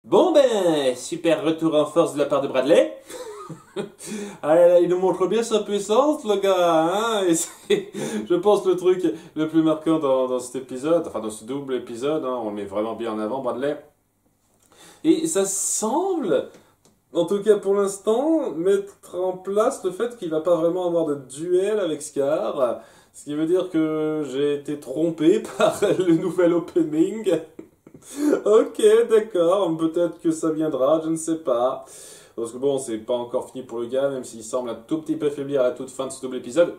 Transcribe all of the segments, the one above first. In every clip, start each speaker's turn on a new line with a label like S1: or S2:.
S1: Bon ben, super retour en force de la part de Bradley. Ah là là, il nous montre bien sa puissance, le gars, hein, et c'est, je pense, le truc le plus marquant dans cet épisode, enfin dans ce double épisode, hein, on le met vraiment bien en avant, Bradley. Et ça semble, en tout cas pour l'instant, mettre en place le fait qu'il va pas vraiment avoir de duel avec Scar, ce qui veut dire que j'ai été trompé par le nouvel opening. Ok, d'accord, peut-être que ça viendra, je ne sais pas. Parce que bon, c'est pas encore fini pour le gars, même s'il semble un tout petit peu faiblir à la toute fin de ce double épisode.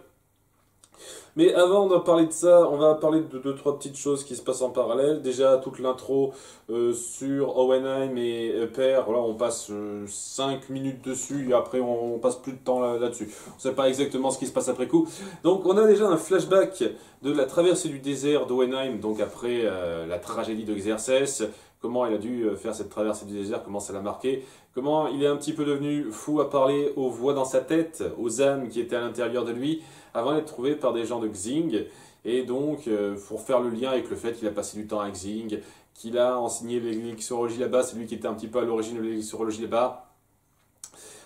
S1: Mais avant de parler de ça, on va parler de deux, trois petites choses qui se passent en parallèle. Déjà, toute l'intro sur Owenheim et Père, voilà, on passe 5 minutes dessus et après on passe plus de temps là-dessus. On ne sait pas exactement ce qui se passe après coup. Donc on a déjà un flashback de la traversée du désert d'Owenheim, donc après la tragédie de Xerxes, comment il a dû faire cette traversée du désert, comment ça l'a marqué, comment il est un petit peu devenu fou à parler aux voix dans sa tête, aux âmes qui étaient à l'intérieur de lui, avant d'être trouvé par des gens de Xing, et donc pour faire le lien avec le fait qu'il a passé du temps à Xing, qu'il a enseigné l'élixirologie là-bas, c'est lui qui était un petit peu à l'origine de l'élixirologie là-bas.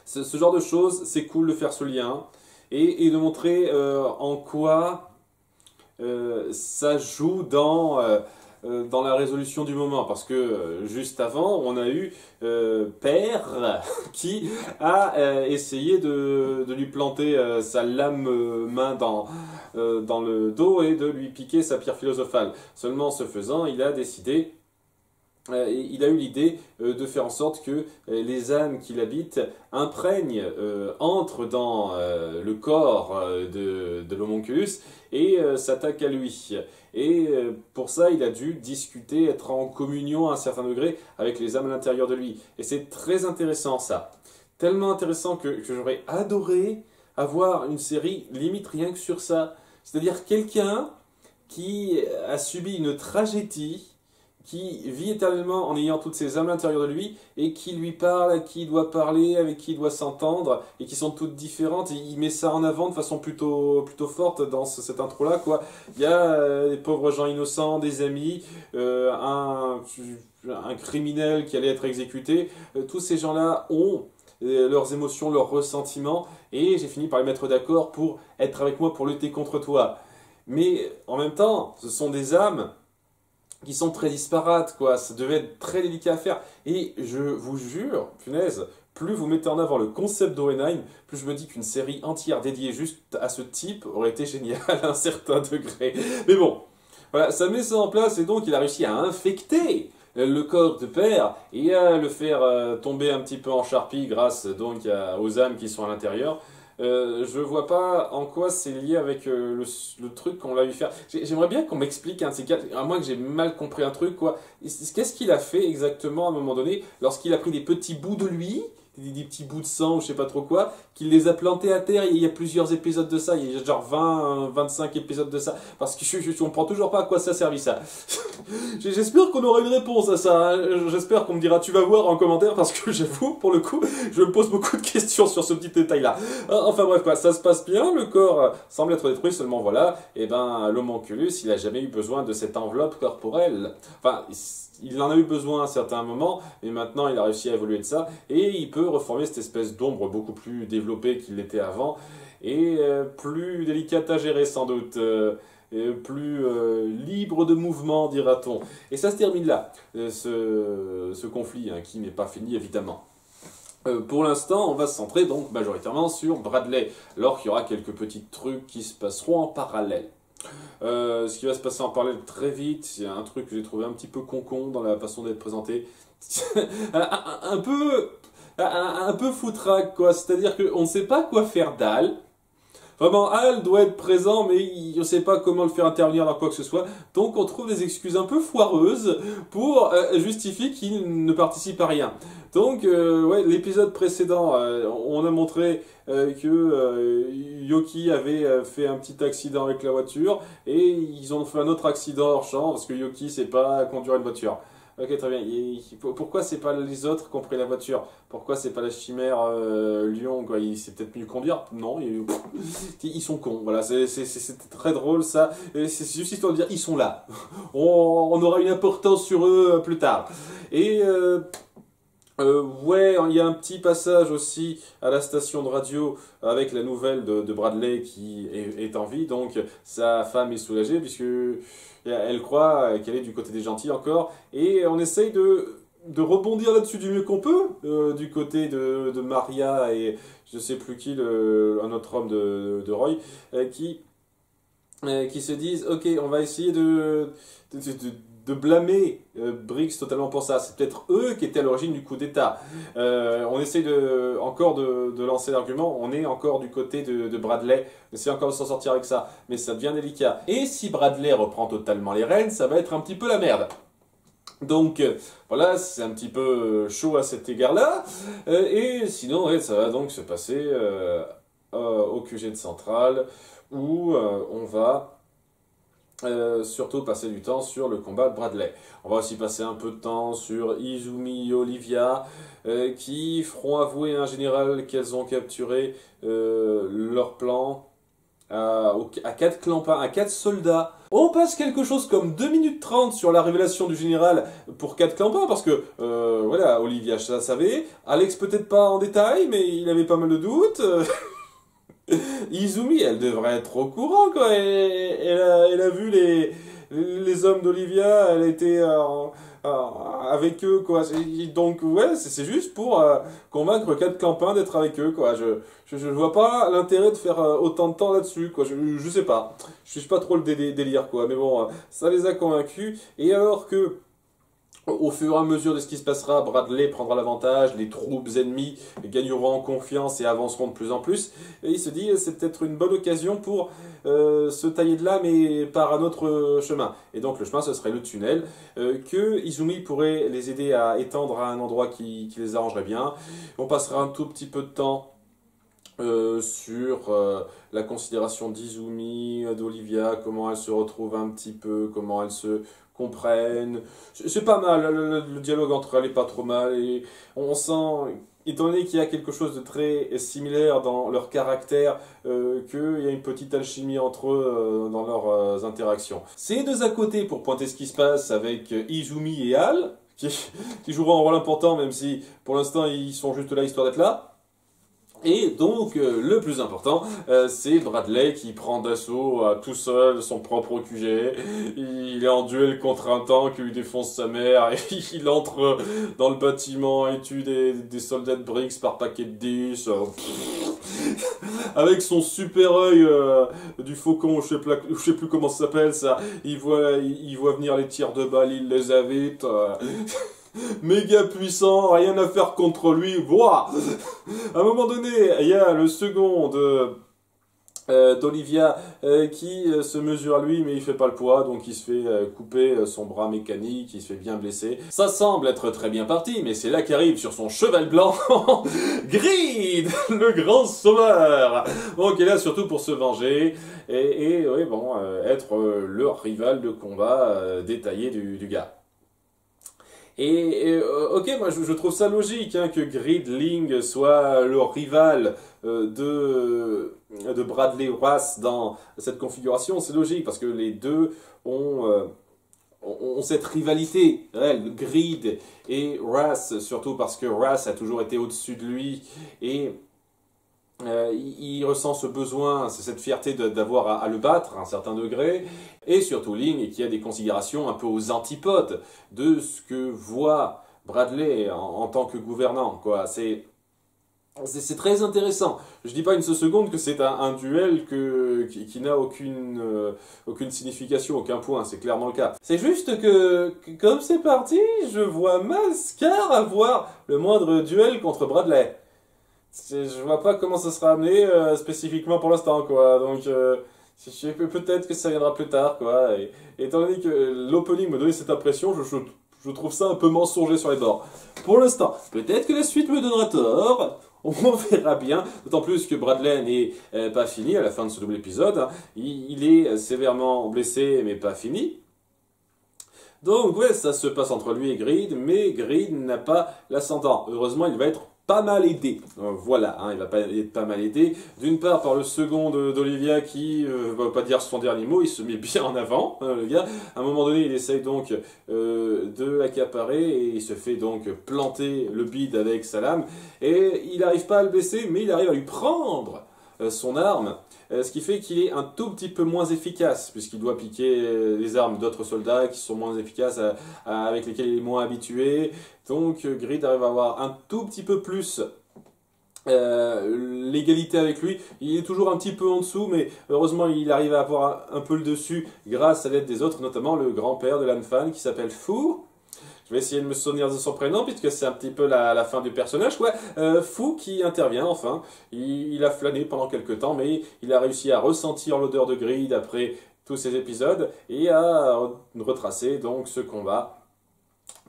S1: Ce genre de choses, c'est cool de faire ce lien, et de montrer en quoi ça joue dans la résolution du moment, parce que juste avant, on a eu Père qui a essayé de lui planter sa lame main dans le dos et de lui piquer sa pierre philosophale. Seulement, ce faisant, il a eu l'idée de faire en sorte que les âmes qui l'habitent imprègnent, entrent dans le corps de l'homonculus et s'attaquent à lui. Et pour ça, il a dû discuter, être en communion à un certain degré avec les âmes à l'intérieur de lui. Et c'est très intéressant ça. Tellement intéressant que j'aurais adoré avoir une série limite rien que sur ça. C'est-à-dire quelqu'un qui a subi une tragédie, qui vit éternellement en ayant toutes ces âmes à l'intérieur de lui, et qui lui parle, à qui il doit parler, avec qui il doit s'entendre, et qui sont toutes différentes, et il met ça en avant de façon plutôt forte dans cette intro-là, quoi. Il y a des pauvres gens innocents, des amis, un criminel qui allait être exécuté. Tous ces gens-là ont leurs émotions, leurs ressentiments, et j'ai fini par les mettre d'accord pour être avec moi, pour lutter contre toi. Mais en même temps, ce sont des âmes qui sont très disparates, quoi. Ça devait être très délicat à faire. Et je vous jure, punaise, plus vous mettez en avant le concept d'Owenheim, plus je me dis qu'une série entière dédiée juste à ce type aurait été géniale à un certain degré. Mais bon, voilà, ça met ça en place et donc il a réussi à infecter le corps de Père et à le faire tomber un petit peu en charpie grâce donc aux âmes qui sont à l'intérieur. Je vois pas en quoi c'est lié avec le truc qu'on l'a vu faire. J'aimerais bien qu'on m'explique un de ces quatre, à moins que j'ai mal compris un truc, quoi. Qu'est-ce qu'il a fait exactement à un moment donné lorsqu'il a pris des petits bouts de lui, des petits bouts de sang ou je sais pas trop quoi, qu'il les a plantés à terre. Il y a plusieurs épisodes de ça, il y a genre 20, 25 épisodes de ça, parce que je comprends toujours pas à quoi ça a servi ça. J'espère qu'on aura une réponse à ça, hein. J'espère qu'on me dira tu vas voir en commentaire, parce que j'avoue, pour le coup, je me pose beaucoup de questions sur ce petit détail-là. Enfin bref, quoi, ça se passe bien, le corps semble être détruit, seulement voilà, et ben l'homonculus, il a jamais eu besoin de cette enveloppe corporelle. Enfin, il en a eu besoin à un certain moment, mais maintenant il a réussi à évoluer de ça, et il peut reformer cette espèce d'ombre beaucoup plus développée qu'il l'était avant, et plus délicate à gérer sans doute, plus libre de mouvement, dira-t-on. Et ça se termine là, ce conflit, hein, qui n'est pas fini évidemment. Pour l'instant, on va se centrer donc majoritairement sur Bradley, alors qu'il y aura quelques petits trucs qui se passeront en parallèle. Ce qui va se passer en parallèle très vite, il y a un truc que j'ai trouvé un petit peu con dans la façon d'être présenté. un peu foutraque, quoi. C'est-à-dire qu'on ne sait pas quoi faire d'Al. Vraiment, Al doit être présent, mais il ne sait pas comment le faire intervenir dans quoi que ce soit. Donc on trouve des excuses un peu foireuses pour justifier qu'il ne participe à rien. Donc, ouais, l'épisode précédent, on a montré que Yoki avait fait un petit accident avec la voiture, et ils ont fait un autre accident hors champ, parce que Yoki sait pas conduire une voiture. Ok, très bien. Pourquoi c'est pas les autres qui ont pris la voiture? Pourquoi c'est pas la chimère Lyon, quoi? Il sait peut-être mieux conduire? Non, ils sont cons. Voilà, c'est très drôle ça. C'est juste histoire de dire ils sont là. On aura une importance sur eux plus tard. Et Ouais, il y a un petit passage aussi à la station de radio avec la nouvelle de Bradley qui est en vie, donc sa femme est soulagée puisque elle croit qu'elle est du côté des gentils encore, et on essaye de rebondir là-dessus du mieux qu'on peut, du côté de Maria et je sais plus qui, un autre homme de Roy, euh, qui qui se disent, ok, on va essayer de, de- de blâmer Briggs totalement pour ça. C'est peut-être eux qui étaient à l'origine du coup d'État. On essaie encore de lancer l'argument, on est encore du côté de Bradley, on essaie encore de s'en sortir avec ça, mais ça devient délicat. Et si Bradley reprend totalement les rênes, ça va être un petit peu la merde. Donc voilà, c'est un petit peu chaud à cet égard-là. Et sinon, ouais, ça va donc se passer au QG de Centrale où on va surtout passer du temps sur le combat de Bradley. On va aussi passer un peu de temps sur Izumi et Olivia qui feront avouer à un général qu'elles ont capturé leur plan à 4 clampins, à 4 soldats. On passe quelque chose comme 2 minutes 30 sur la révélation du général pour 4 clampins, parce que, voilà, Olivia ça savait, Alex peut-être pas en détail, mais il avait pas mal de doutes. Izumi, elle devrait être au courant, quoi. Elle a vu les hommes d'Olivia, elle était avec eux, quoi. Donc, ouais, c'est juste pour convaincre 4 clampins d'être avec eux, quoi. Je vois pas l'intérêt de faire autant de temps là-dessus, quoi. Je sais pas. Je suis pas trop le délire, quoi. Mais bon, ça les a convaincus. Et alors que au fur et à mesure de ce qui se passera, Bradley prendra l'avantage, les troupes ennemies gagneront en confiance et avanceront de plus en plus. Et il se dit, c'est peut-être une bonne occasion pour se tailler de là, mais par un autre chemin. Et donc le chemin, ce serait le tunnel, que Izumi pourrait les aider à étendre à un endroit qui les arrangerait bien. On passera un tout petit peu de temps sur la considération d'Izumi, d'Olivia, comment elle se retrouve un petit peu, comment elle se comprennent. C'est pas mal, le dialogue entre elles est pas trop mal, et on sent, étant donné qu'il y a quelque chose de très similaire dans leur caractère, qu'il y a une petite alchimie entre eux dans leurs interactions. C'est deux à côté pour pointer ce qui se passe avec Izumi et Al, qui joueront un rôle important, même si pour l'instant ils sont juste là histoire d'être là. Et donc, le plus important, c'est Bradley qui prend d'assaut tout seul son propre QG. Il est en duel contre un tank qui lui défonce sa mère. Et il entre dans le bâtiment et tue des soldats de Briggs par paquet de 10. Avec son super œil du faucon, je sais plus comment ça s'appelle ça. Il voit venir les tirs de balles, il les évite. Méga puissant, rien à faire contre lui. Wouah. À un moment donné, il y a le second d'Olivia qui se mesure à lui, mais il fait pas le poids, donc il se fait couper son bras mécanique, il se fait bien blesser. Ça semble être très bien parti, mais c'est là qu'arrive sur son cheval blanc Greed, le grand sauveur. Donc il est là surtout pour se venger et oui, bon, être le rival de combat détaillé du gars. Ok, moi je trouve ça logique hein, que Gridling soit le rival de Bradley Ross dans cette configuration, c'est logique parce que les deux ont cette rivalité, ouais, Grid et Ross, surtout parce que Ross a toujours été au-dessus de lui et il ressent ce besoin, c'est cette fierté d'avoir à le battre à un certain degré, et surtout Ling qui a des considérations un peu aux antipodes de ce que voit Bradley en tant que gouvernant, quoi. C'est très intéressant. Je dis pas une seule seconde que c'est un duel qui n'a aucune signification, aucun point, c'est clairement le cas. C'est juste que comme c'est parti, je vois mal Scar avoir le moindre duel contre Bradley. Je vois pas comment ça sera amené spécifiquement pour l'instant, quoi. Donc, peut-être que ça viendra plus tard, quoi. Et étant donné que l'opening me donnait cette impression, je trouve ça un peu mensonger sur les bords. Pour l'instant, peut-être que la suite me donnera tort. On verra bien. D'autant plus que Bradley n'est pas fini à la fin de ce double épisode. Hein. Il est sévèrement blessé, mais pas fini. Donc ouais, ça se passe entre lui et Grid, mais Grid n'a pas l'ascendant. Heureusement, il va être pas mal aidé. Voilà, hein, il va pas être pas mal aidé. D'une part par le second d'Olivia qui va pas dire son dernier mot, il se met bien en avant, hein, le gars. À un moment donné, il essaye donc de l'accaparer et il se fait donc planter le bide avec sa lame. Et il n'arrive pas à le blesser, mais il arrive à lui prendre son arme. Ce qui fait qu'il est un tout petit peu moins efficace, puisqu'il doit piquer les armes d'autres soldats qui sont moins efficaces, avec lesquels il est moins habitué. Donc Grid arrive à avoir un tout petit peu plus l'égalité avec lui. Il est toujours un petit peu en dessous, mais heureusement il arrive à avoir un peu le dessus grâce à l'aide des autres, notamment le grand-père de Lan Fan qui s'appelle Fu. Je vais essayer de me souvenir de son prénom, puisque c'est un petit peu la fin du personnage, quoi. Fu qui intervient, enfin. Il a flâné pendant quelques temps, mais il a réussi à ressentir l'odeur de Grid après tous ces épisodes, et à retracer donc ce combat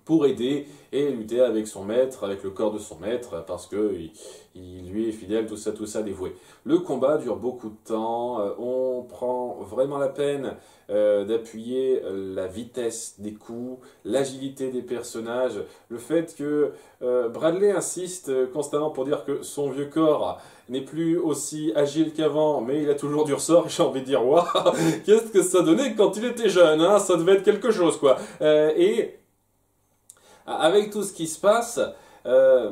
S1: pour aider et lutter avec son maître, avec le corps de son maître, parce que il lui est fidèle, tout ça dévoué. Le combat dure beaucoup de temps, on prend vraiment la peine d'appuyer la vitesse des coups, l'agilité des personnages, le fait que Bradley insiste constamment pour dire que son vieux corps n'est plus aussi agile qu'avant, mais il a toujours du ressort, et j'ai envie de dire, waouh, qu'est-ce que ça donnait quand il était jeune, hein, ça devait être quelque chose, quoi. Et avec tout ce qui se passe,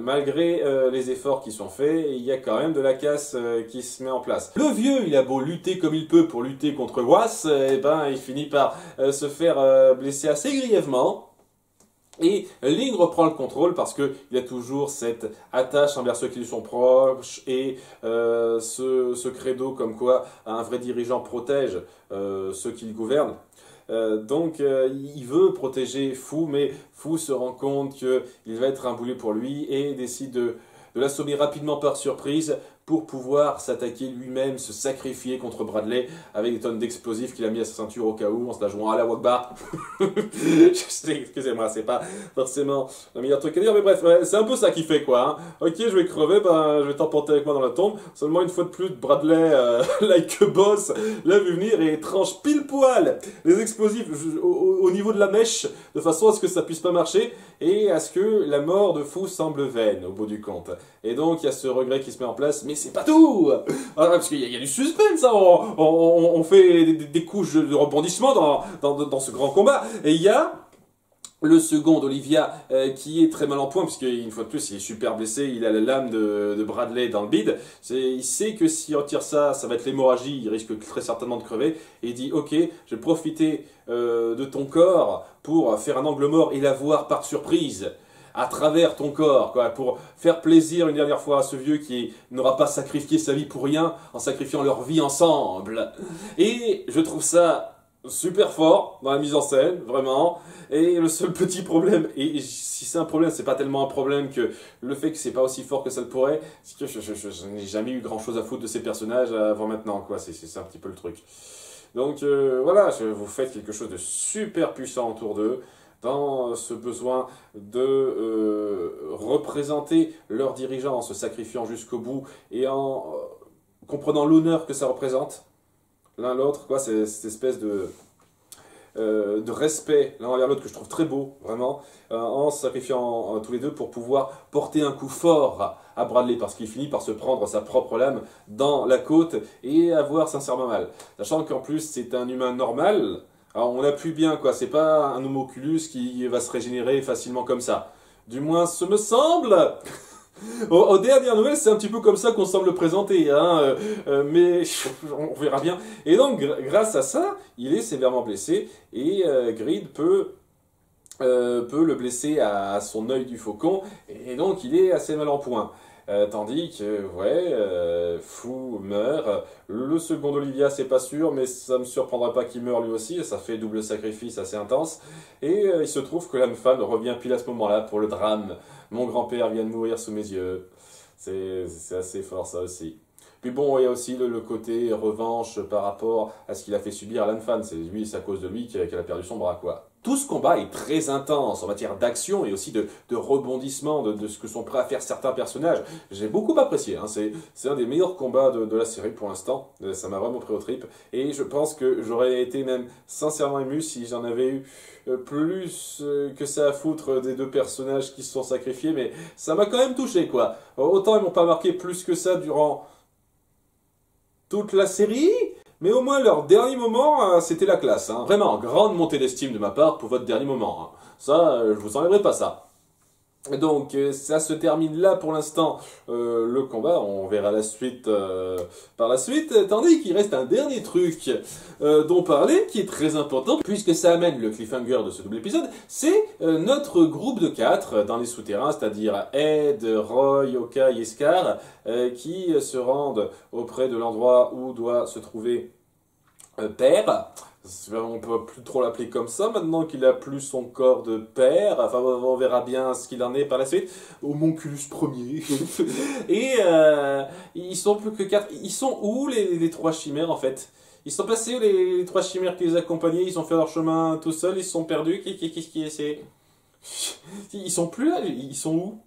S1: malgré les efforts qui sont faits, il y a quand même de la casse qui se met en place. Le vieux, il a beau lutter comme il peut pour lutter contre Was, et ben il finit par se faire blesser assez grièvement. Et Ling reprend le contrôle parce qu'il a toujours cette attache envers ceux qui lui sont proches et ce credo comme quoi un vrai dirigeant protège ceux qui le gouvernent. Donc il veut protéger Fu, mais Fu se rend compte qu'il va être un boulet pour lui et décide de l'assommer rapidement par surprise pour pouvoir s'attaquer lui-même, se sacrifier contre Bradley avec des tonnes d'explosifs qu'il a mis à sa ceinture au cas où, en se la jouant à la Wakbar. Excusez-moi, c'est pas forcément le meilleur truc à dire, mais bref, ouais, c'est un peu ça qui fait quoi. Hein. Ok, je vais crever, ben, je vais t'emporter avec moi dans la tombe. Seulement une fois de plus, Bradley, like a boss, l'a vu venir et tranche pile poil les explosifs au niveau de la mèche, de façon à ce que ça puisse pas marcher et à ce que la mort de Fu semble vaine au bout du compte. Et donc il y a ce regret qui se met en place, mais c'est pas tout, parce qu'il y a du suspense, hein. On fait des couches de rebondissement dans ce grand combat, et il y a le second d'Olivia qui est très mal en point, puisqu'une fois de plus il est super blessé, il a la lame de Bradley dans le bide, il sait que s'il retire ça, ça va être l'hémorragie, il risque très certainement de crever, et il dit ok, je vais profiter de ton corps pour faire un angle mort et l'avoir par surprise à travers ton corps, quoi, pour faire plaisir une dernière fois à ce vieux qui n'aura pas sacrifié sa vie pour rien en sacrifiant leur vie ensemble. Et je trouve ça super fort dans la mise en scène, vraiment. Et le seul petit problème, et si c'est un problème, c'est pas tellement un problème que le fait que c'est pas aussi fort que ça le pourrait, c'est que je n'ai jamais eu grand chose à foutre de ces personnages avant maintenant, quoi. C'est un petit peu le truc. Donc voilà, vous faites quelque chose de super puissant autour d'eux, dans ce besoin de représenter leurs dirigeants en se sacrifiant jusqu'au bout et en comprenant l'honneur que ça représente, l'un l'autre, quoi, c'est cette espèce de respect l'un envers l'autre que je trouve très beau, vraiment, en se sacrifiant tous les deux pour pouvoir porter un coup fort à Bradley, parce qu'il finit par se prendre sa propre lame dans la côte et avoir sincèrement mal. Sachant qu'en plus c'est un humain normal, alors on appuie bien, quoi, c'est pas un homoculus qui va se régénérer facilement comme ça. Du moins, ce me semble. Aux dernières nouvelles, c'est un petit peu comme ça qu'on semble le présenter, hein, mais on verra bien. Et donc, grâce à ça, il est sévèrement blessé, et Grid peut le blesser à son œil du faucon, et donc il est assez mal en point. Tandis que, ouais, Fu meurt. Le second d'Olivia, c'est pas sûr, mais ça me surprendra pas qu'il meure lui aussi. Ça fait double sacrifice assez intense. Et il se trouve que Lan Fan revient pile à ce moment-là pour le drame. Mon grand-père vient de mourir sous mes yeux. C'est assez fort, ça aussi. Puis bon, il y a aussi le côté revanche par rapport à ce qu'il a fait subir à Lan Fan. C'est à cause de lui qu'elle a perdu son bras, quoi. Tout ce combat est très intense en matière d'action et aussi de rebondissement, de ce que sont prêts à faire certains personnages. J'ai beaucoup apprécié, hein. C'est un des meilleurs combats de la série pour l'instant. Ça m'a vraiment pris aux tripes. Et je pense que j'aurais été même sincèrement ému si j'en avais eu plus que ça à foutre des deux personnages qui se sont sacrifiés. Mais ça m'a quand même touché, quoi. Autant ils m'ont pas marqué plus que ça durant toute la série. Mais au moins, leur dernier moment, c'était la classe. Hein. Vraiment, grande montée d'estime de ma part pour votre dernier moment. Hein. Ça, je vous enlèverai pas ça. Donc, ça se termine là pour l'instant, le combat. On verra la suite par la suite. Tandis qu'il reste un dernier truc dont parler, qui est très important, puisque ça amène le cliffhanger de ce double épisode. C'est notre groupe de 4 dans les souterrains, c'est-à-dire Ed, Roy, Hawkeye et Scar, qui se rendent auprès de l'endroit où doit se trouver Père. On peut plus trop l'appeler comme ça maintenant qu'il a plus son corps de père. Enfin, on verra bien ce qu'il en est par la suite. Homonculus premier. Et ils sont plus que 4. Ils sont où les 3 chimères en fait? Ils sont passés où les 3 chimères qui les accompagnaient? Ils ont fait leur chemin tout seuls. Ils se sont perdus. Qu'est-ce qui est? Ils sont plus là. Ils sont où?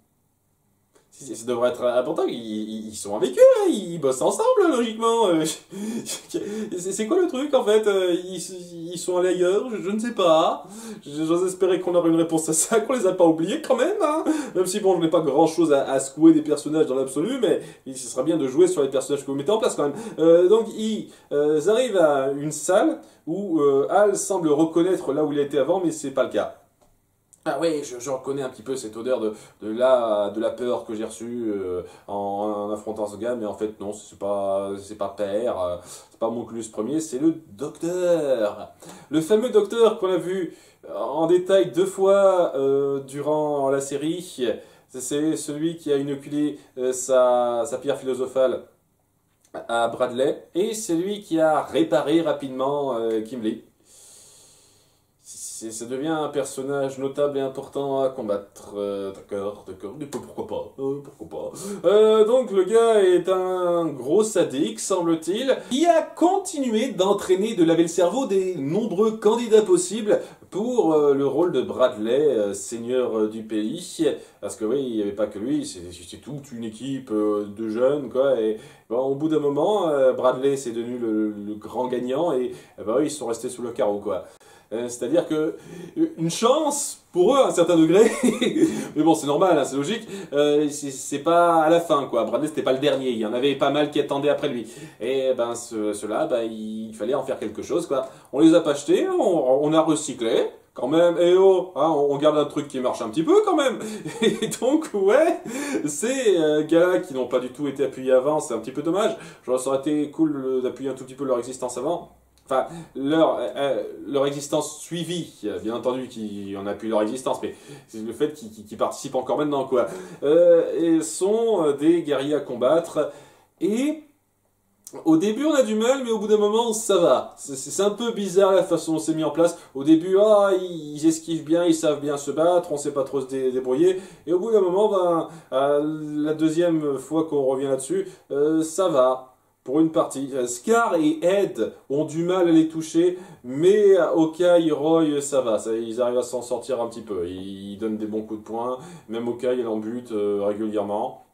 S1: Ça devrait être important, ils sont avec eux, hein, ils bossent ensemble, logiquement. C'est quoi le truc, en fait? Ils sont allés ailleurs, je ne sais pas. J'ose espérer qu'on aura une réponse à ça, qu'on les a pas oubliés quand même, hein. Même si, bon, je n'ai pas grand-chose à secouer des personnages dans l'absolu, mais ce sera bien de jouer sur les personnages que vous mettez en place, quand même. Donc, ils arrivent à une salle où Hal semble reconnaître là où il a été avant, mais c'est pas le cas. Ah oui, je reconnais un petit peu cette odeur de la peur que j'ai reçue en affrontant ce gars, mais en fait non, c'est pas Père, c'est pas Monculus premier, c'est le docteur. Le fameux docteur qu'on a vu en détail 2 fois durant la série, c'est celui qui a inoculé sa pierre philosophale à Bradley, et c'est lui qui a réparé rapidement Kimberly. Ça devient un personnage notable et important à combattre. D'accord, mais pourquoi pas, donc le gars est un gros sadique, semble-t-il, qui a continué d'entraîner, de laver le cerveau des nombreux candidats possibles pour le rôle de Bradley, seigneur du pays. Parce que oui, il n'y avait pas que lui, c'est toute une équipe de jeunes, quoi. Et bon, au bout d'un moment, Bradley c'est devenu le grand gagnant et bah, oui, ils sont restés sous le carreau, quoi. C'est-à-dire que une chance pour eux à un certain degré, mais bon c'est normal, hein, c'est logique, c'est pas à la fin quoi. Bradley c'était pas le dernier, il y en avait pas mal qui attendaient après lui. Et ben ceux-là, ben, il fallait en faire quelque chose quoi. On les a pas achetés, on a recyclé. Quand même, et oh, hein, on garde un truc qui marche un petit peu quand même. Et donc, ouais, ces gars-là qui n'ont pas du tout été appuyés avant, c'est un petit peu dommage. Genre, ça aurait été cool d'appuyer un tout petit peu leur existence avant. Enfin, leur existence suivie, bien entendu, on appuie leur existence, mais c'est le fait qu'ils participent encore maintenant, quoi. Ils sont des guerriers à combattre, et au début on a du mal, mais au bout d'un moment ça va. C'est un peu bizarre la façon dont c'est mis en place. Au début, ils esquivent bien, ils savent bien se battre, on sait pas trop se débrouiller, et au bout d'un moment, ben, la deuxième fois qu'on revient là-dessus, ça va. Pour une partie. Scar et Ed ont du mal à les toucher, mais Hawkeye et Roy, ça va. Ils arrivent à s'en sortir un petit peu. Ils donnent des bons coups de poing. Même Hawkeye, elle en bute régulièrement.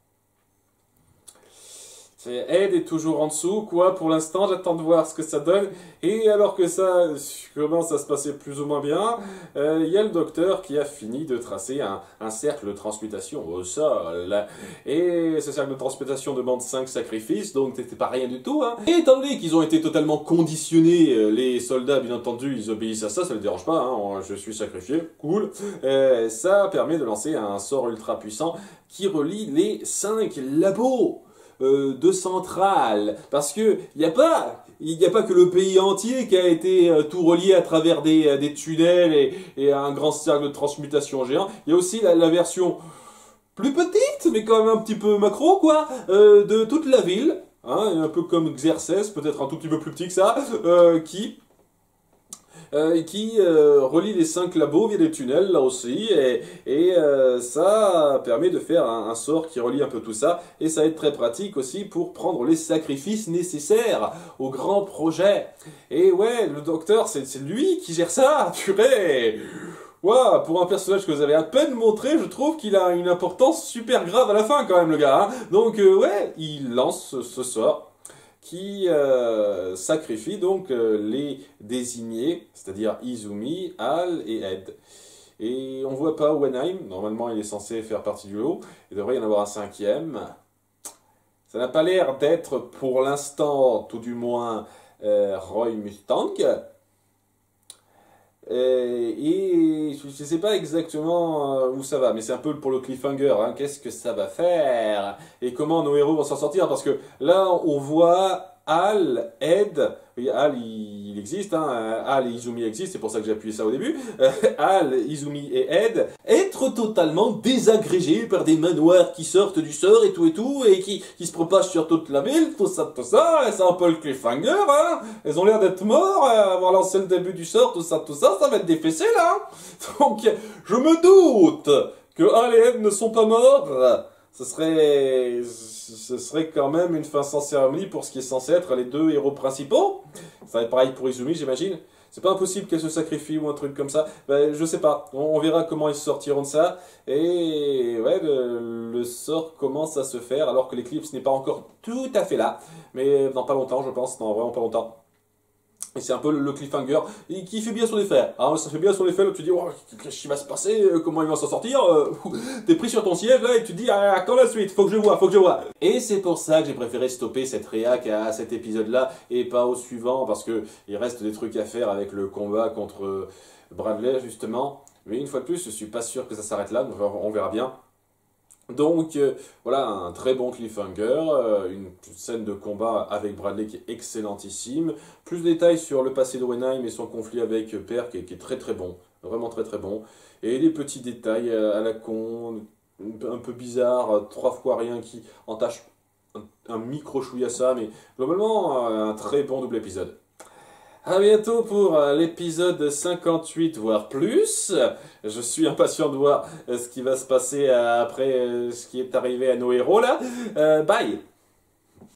S1: Ed est toujours en dessous, quoi, pour l'instant, j'attends de voir ce que ça donne. Et alors que ça commence à se passer plus ou moins bien, il y a le docteur qui a fini de tracer un cercle de transmutation au sol. Et ce cercle de transmutation demande 5 sacrifices, donc c'était pas rien du tout. Hein. Et étant donné qu'ils ont été totalement conditionnés, les soldats, bien entendu, ils obéissent à ça, ça ne les dérange pas, hein, je suis sacrifié, cool. Ça permet de lancer un sort ultra puissant qui relie les 5 labos de centrale, parce que il n'y a pas que le pays entier qui a été tout relié à travers des tunnels et un grand cercle de transmutation géant. Il y a aussi la version plus petite, mais quand même un petit peu macro, quoi, de toute la ville, hein, un peu comme Xerxes, peut-être un tout petit peu plus petit que ça, qui qui relie les 5 labos via des tunnels là aussi, et ça permet de faire un sort qui relie un peu tout ça, et ça va être très pratique aussi pour prendre les sacrifices nécessaires au grand projet. Et ouais, le docteur, c'est lui qui gère ça, purée. Wow, pour un personnage que vous avez à peine montré, je trouve qu'il a une importance super grave à la fin quand même, le gars. Hein. Donc ouais, il lance ce sort qui sacrifie donc les désignés, c'est-à-dire Izumi, Hal et Ed. Et on voit pas Wenheim, normalement il est censé faire partie du lot, il devrait y en avoir un 5e. Ça n'a pas l'air d'être pour l'instant, tout du moins, Roy Mustang. Et je ne sais pas exactement où ça va, mais c'est un peu pour le cliffhanger, hein. Qu'est-ce que ça va faire? Et comment nos héros vont s'en sortir? Parce que là, on voit Hal, Ed, oui, Hal il existe, hein. Hal et Izumi existent, c'est pour ça que j'ai appuyé ça au début. Hal, Izumi et Ed être totalement désagrégés par des manoirs qui sortent du sort et tout, et qui se propagent sur toute la ville, tout ça, et c'est un peu le cliffhanger, hein. Ils ont l'air d'être morts, avoir lancé le début du sort, tout ça va être défacé là. Donc, je me doute que Hal et Ed ne sont pas morts. Ce serait quand même une fin sans cérémonie pour ce qui est censé être les 2 héros principaux. Ça va être pareil pour Izumi, j'imagine. C'est pas impossible qu'elle se sacrifie ou un truc comme ça. Ben, je sais pas. On verra comment ils sortiront de ça. Et ouais, le sort commence à se faire alors que l'éclipse n'est pas encore tout à fait là. Mais dans pas longtemps, je pense. Non, vraiment pas longtemps. Et c'est un peu le cliffhanger qui fait bien son effet. Ah, ça fait bien son effet, là tu dis, oh, qu'est-ce qui va se passer? Comment il va s'en sortir? T'es pris sur ton siège là et tu te dis, ah, quand la suite? Faut que je vois. Et c'est pour ça que j'ai préféré stopper cette réac à cet épisode-là et pas au suivant, parce que il reste des trucs à faire avec le combat contre Bradley, justement. Mais une fois de plus, je suis pas sûr que ça s'arrête là, donc on verra bien. Donc voilà, un très bon cliffhanger, une scène de combat avec Bradley qui est excellentissime, plus de détails sur le passé de Wenheim et son conflit avec Per qui est très très bon, vraiment très très bon, et des petits détails à la con, un peu bizarre, 3 fois rien qui entache un micro chouïassa, mais globalement un très bon double épisode. À bientôt pour l'épisode 58, voire plus. Je suis impatient de voir ce qui va se passer après ce qui est arrivé à nos héros là. Bye!